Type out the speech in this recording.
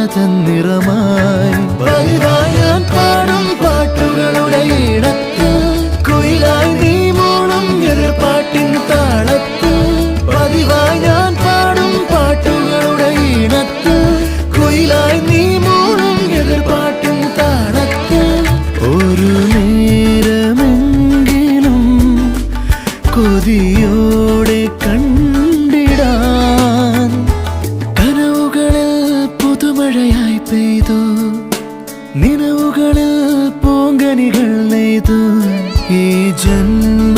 തൻ നിറമായി പതിവായി ഞാൻ പാടും പാട്ടുകളുടെ ഇടത്തിൽ കുയിലായി നീ മൂളും എതിർപ്പാട്ടിൻ താളത്തിൽ പതിവായി ഞാൻ പാടും പാട്ടുകളുടെ ഇടത്തിൽ കുയിലായി നീ മൂളും എതിർപ്പാട്ടിൻ താളത്തിൽ ഒരു നേരമെങ്കിലും കൊതിയോടെ കണ്ടിടാൻ കനവുകളിൽ പുതുമഴയായി പെയ്തു നിലവുകളിൽ പൂങ്കനികൾ നെയ്തു ഈ ജന്മ